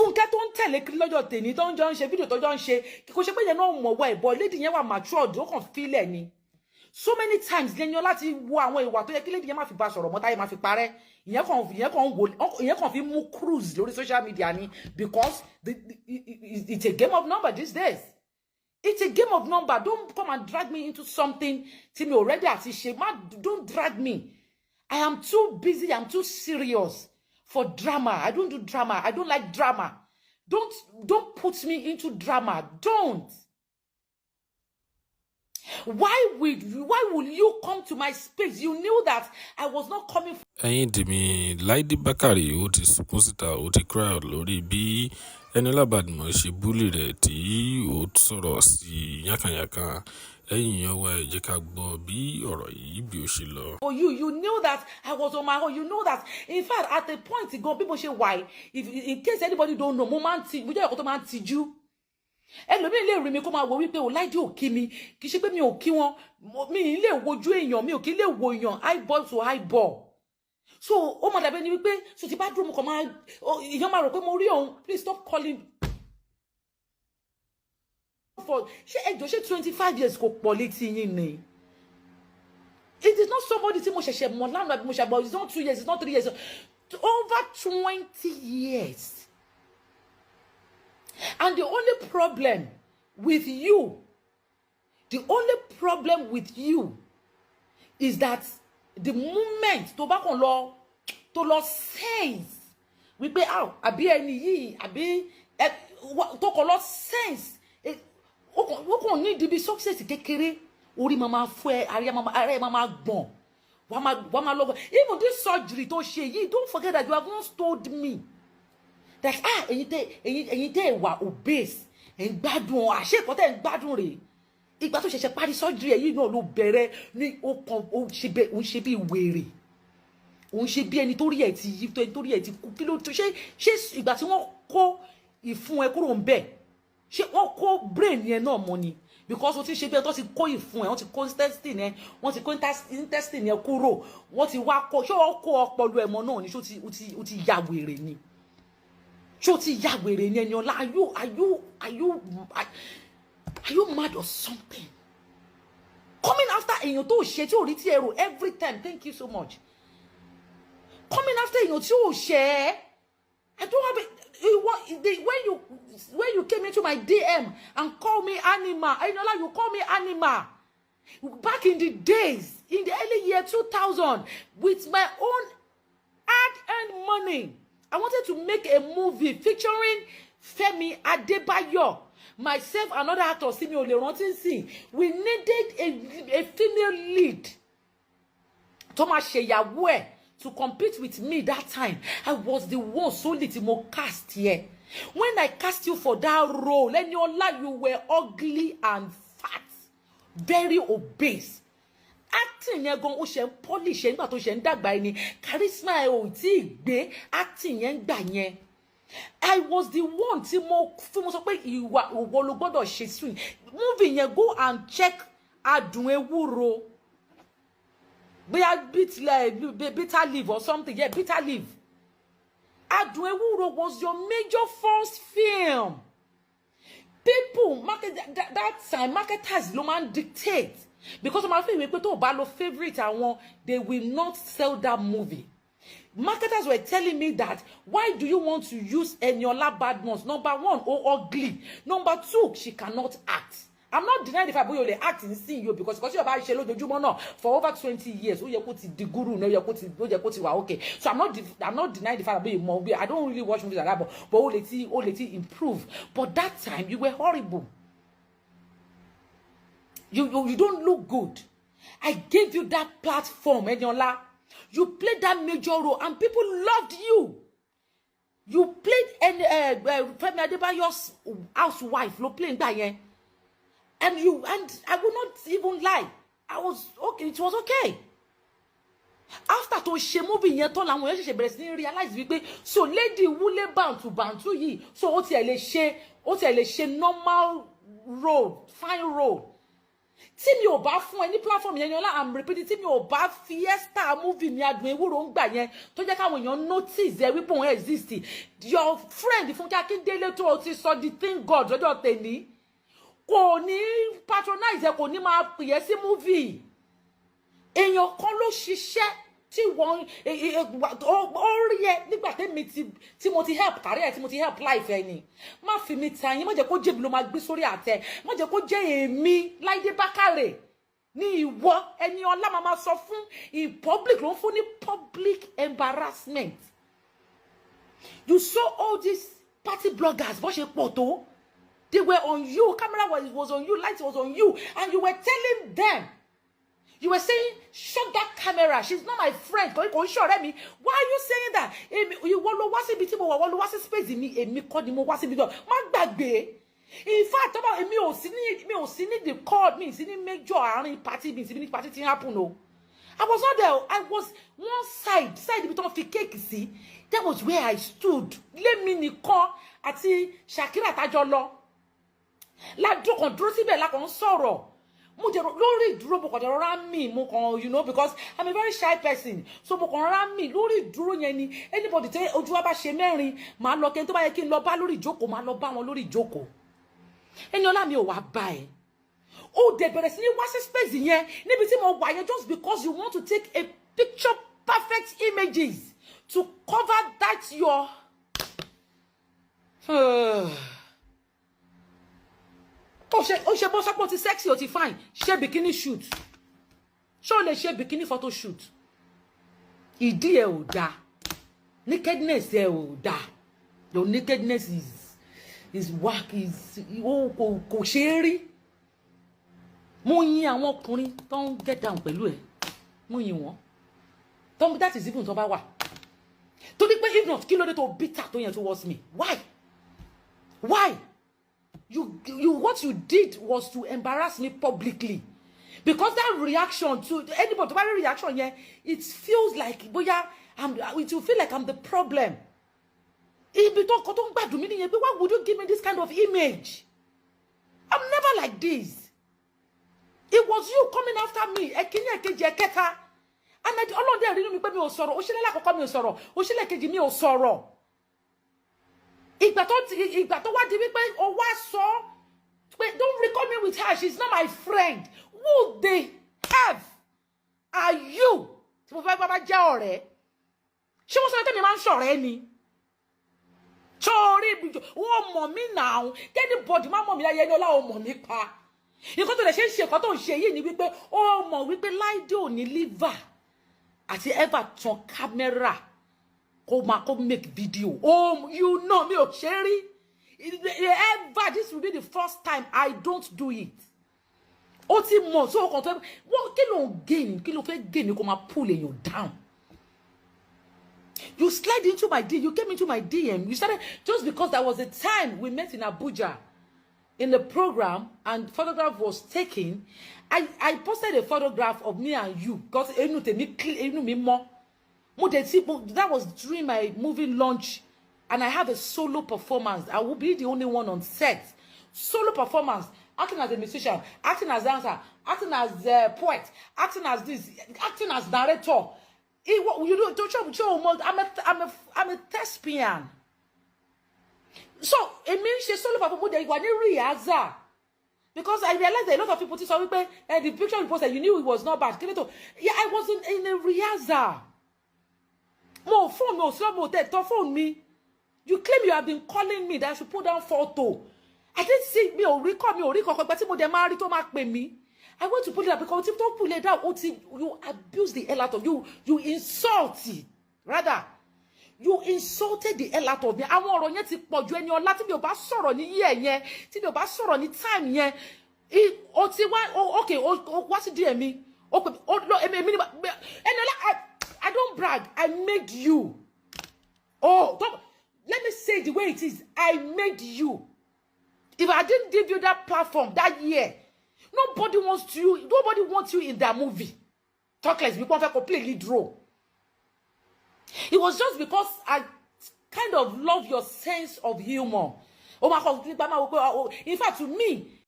Fúnkẹ́ tó ń tẹ̀lé kiri lọ́jọ́ tèmi tó ń jọ ń ṣe fídíò tó jọ ń ṣe kò ṣe pé yẹn náà mọ̀ wá ìbọn lady yẹn wà matured ó kàn fílẹ̀ ni so many times Eniola láti wo àwọn ìwà tó yẹ kí lady yẹn má fi bá sọ̀rọ̀ mọ́ táyé má fi parẹ́ ìyẹn kàn fi mú cruise lórí social media ni because it's a game of number these days. It's a game of number. Don't come and drag me into something till me already at shame. Don't drag me. I am too busy. I'm too serious for drama. I don't do drama. I don't like drama. Don't put me into drama. Don't. Why will you come to my space? You knew that I was not coming. Ẹ̀yin tèmi Laide Bakare ó ti sunkún síta ó ti cry out lórí bí Eniola Badmus ṣe bully rẹ̀ tí ó sọ̀rọ̀ sí yákànyàkàn. Ẹ̀yin yẹn wá ẹ jẹ́ ká gbọ́ bí ọ̀rọ̀ yìí bí ó ṣe lọ. Oh, you knew that I was on my own. You know that. In fact, at a point ago, people say why. If in case anybody don't know, mo jẹ́ ọ̀kan tó máa ń tijú. Ẹlòmíì lè rí mi kó máa wò wípé o Laide ò kí mi kì í ṣe pé mi ò kí wọn mi lè wojú èèyàn mi ò kí lè wo èèyàn eyeball to eyeball so ó máa dàbí ni wípé so ti bá dúró mo kàn máa èèyàn máa rò pé mo rí òun please stop calling for ṣé ẹjọ́ ṣé 25 years kò pọ̀ létí yín ni it is not somebody tí mo ṣẹ̀ṣẹ̀ mọ̀ lánàá bí mo ṣe àgbà it's not 2 years it's not 3 years over 20 years. And the only problem with you is that the moment tó bá kàn lọ tó lọ sense wípé àbí ẹni yìí àbí tó kàn lọ sense ó kàn ní ìdíbi success kékeré orí máa fọ́ ẹ ara ẹ máa gbọ̀n wàá máa lọ́gbọ̀n even this surgery tó ṣe yìí don't forget that you have once told me that ẹ̀yin tẹ́ wà obese ń gbádùn àṣekọ tẹ́ ń gbádùn rẹ̀ ìgbà tó ṣẹ̀ṣẹ̀ parí surgery yìí náà ló bẹ̀rẹ̀ ní ó ṣe bí wèrè ó ṣe bí ẹni tó rí ẹ̀ ti yí tó ẹni tó rí ẹ̀ ti kú kí ló tó ṣe ìgbà tí wọ́n kó ìfun ẹ kúrò ń bẹ̀ ṣé wọ́n kó brain yẹn náà mọ́ ni because o ti ṣe bí ẹ tó ti kó ìfun ẹ wọ́n ti kó intestine ẹ wọ́n ti kó intestine ẹ kúrò wọ́n ti wá kó ṣé wọ́n kó ọpọlọ ẹ mọ́ náà ni ṣé ó ti ya wèrè ni. Choti Yagwere Eniola, are you mad or something? Coming after èèyàn tó ṣe tí ò rí tí ẹrù every time. Thank you so much. Coming after èèyàn tí ò ṣe. I don't have it. When you came into my DM and called me animal, Eniola, you call me animal. Back in the days, in the early year 2000, with my own hard-earned money. I wanted to make a movie featuring Femi Adebayo, myself, another actor, Simi Olerantinsin. We needed a female lead. Thomas Sheyawe to compete with me that time. I was the one solely to cast here. When I cast you for that role, Eniola, you were ugly and fat, very obese. Acting yẹn gan ó ṣe ń polish nígbà tó ṣe ń dàgbà ẹni charisma ẹ ò tí ì gbé acting yẹn gbà yẹn I was the one tí mo sọ pé ìwọ ló gbọ́dọ̀ ṣe swing movie yẹn go and check Adùn Ewúro bóyá bitter leaf or something yeah bitter leaf Adùn Ewúro was your major first film people market that time marketers ló máa ń dictate. Because my favorite favorite they will not sell that movie. Marketers were telling me that why do you want to use Eniola Badmus? Number one, ugly. Number two, she cannot act. I'm not denying the fact that you act in seeing you because you're about to for over 20 years. The guru, okay. So I'm not denying the fact that I don't really watch movies like that, but let's improve. But that time you were horrible. You don't look good. I gave you that platform, Eniola. You played that major role, and people loved you. You played Femi Adebayo's housewife. You playing that, yeah. And I will not even lie. I was okay. It was okay. After to she movie yẹn tán làwọn yẹn ṣẹ̀ṣẹ̀ bẹ̀rẹ̀ sí ní realize wípé so lady wule bantu yìí so ó tiẹ̀ lè ṣe normal role, fine role. tí mi ò bá fún ẹ ní platform yẹn Eniola, I'm repeating, tí mi ò bá fiesta movie mi Adùn Ewúro ń gbà yẹn tó jẹ́ káwọn èèyàn notice ẹ wípé òun exist, your friend Fúnkẹ́ Akíndélé tó o ti sọ the thing God lọ́jọ́ tèmi kò ní patronize ẹ, kò ní máa pè é sí movie. Èèyàn kan ló ṣiṣẹ́ tí wọ́n ó rí ẹ nígbà tí mo ti help career, tí mo ti help life ẹ ni. Má fi mi ta yín, má jẹ́ kó jẹ́ mi ló máa gbé sórí àtẹ, má jẹ́ kó jẹ́ èmi Láìdé Bákàrè ní ìwọ Eniola máa sọ fún in public, ló ń fún ní public embarrassment. You saw all these party bloggers bó ṣe pọ̀ tó, they were on you, camera was on you, light was on you, and you were telling them, you were saying, shut that camera, she's not my friend. Why are you saying that? You want to watch it, want to watch space in me, and me call him watch it. In fact, about me or see the call me, see make your party, me party thing happen. No, I was not there. I was one side bit of the cake. See, that was where I stood. Let me call at see Shakira Tajolo. La do control si be la kon sọ̀rọ̀. Mo jẹ́ lórí ìdúró mo kàn rán mi mo kàn, you know, because I'm a very shy person, so mo kàn rán mi lórí ìdúró yẹn ni anybody tẹ́ ojú wa bá ṣe mẹ́rin máa lọ kẹ́ni tó bá yẹ kí n lọ bá lórí ìjókòó máa lọ bá wọn lórí ìjókòó. Eniola mi ò wá bá ẹ ó dẹ̀ bẹ̀rẹ̀ sí ní wá sí space yẹn níbi tí mo wà yẹn just because you want to take a picture perfect images to cover that your ó ṣe bó sọ́pọ̀ ti sexy ó ti fine, ṣe bikini shoot, ṣé o lè ṣe bikini photo shoot, ìdí ẹ ò dáa, nakedness ẹ ò dáa, your nakedness is whack, kò ṣe é rí. Mo yin àwọn ọkùnrin tó ń get down pẹ̀lú ẹ, mo yin wọn tó ń, that is even tó bá wà tó ní pé if not kí ló dé tó bitter tó yẹn towards me, why? You what you did was to embarrass me publicly, because that reaction to anybody, that reaction, yeah, it feels like boya it will feel like I'm the problem. Why would you give me this kind of image? I'm never like this. It was you coming after me. And I all of them didn't me ò sọ̀rọ̀. Ó ṣe lákọ̀ọ́kọ́ mi ò sọ̀rọ̀. Ó ṣe lẹ́kejì mi ò sọ̀rọ̀. Ìgbà tó wá di wípé ó wá sọ pé don't recall me with her, she's not my friend. Who the F are you? Tí mo fẹ́ bá jẹ́ ọ̀rẹ́. Ṣé wọ́n sọ pé mi máa ń ṣọ̀rẹ́ ni? Sorry, wọ́n mọ̀ mí now. Anybody máa mọ̀ mí láyé Eniola ò mọ̀ mí pa. Nǹkan tó lè ṣe nǹkan tó ń ṣe yìí ni wípé ó mọ̀ wípé Láìdé ò ní liver àti ever tan camera. Go make video. Oh, you know me, Cherry. Ever, this will be the first time I don't do it. Oti mo so content. What kilo gain? Kilo fe gain? You come pulling you down. You slide into my DM. You came into my DM. You started just because there was a time we met in Abuja in the program and photograph was taken. I posted a photograph of me and you because that was during my movie launch, and I have a solo performance. I will be the only one on set. Solo performance, acting as a musician, acting as dancer, acting as a poet, acting as this, acting as narrator. I'm a thespian. So it means she's solo performance. Because I realized that a lot of people saw the picture you posted, you knew it was not bad. Yeah, I was in a rehearsal. More phone, no slow mo phone me. You claim you have been calling me that I should put down photo. I didn't see me or record, but me. I want to put it up because if don't pull it down, you abuse the hell out of you. You insulted. Rather, you insulted the hell out of me. I want to put you in your Latin, your bass sorrow, yeah, your bass sorrow, any time, yeah. Okay, what's it dear me? Okay, I don't brag. I made you. Let me say the way it is. I made you. If I didn't give you that platform that year, nobody wants you in that movie. Talk less. We want to completely draw. It was just because I kind of love your sense of humor. In fact, to me,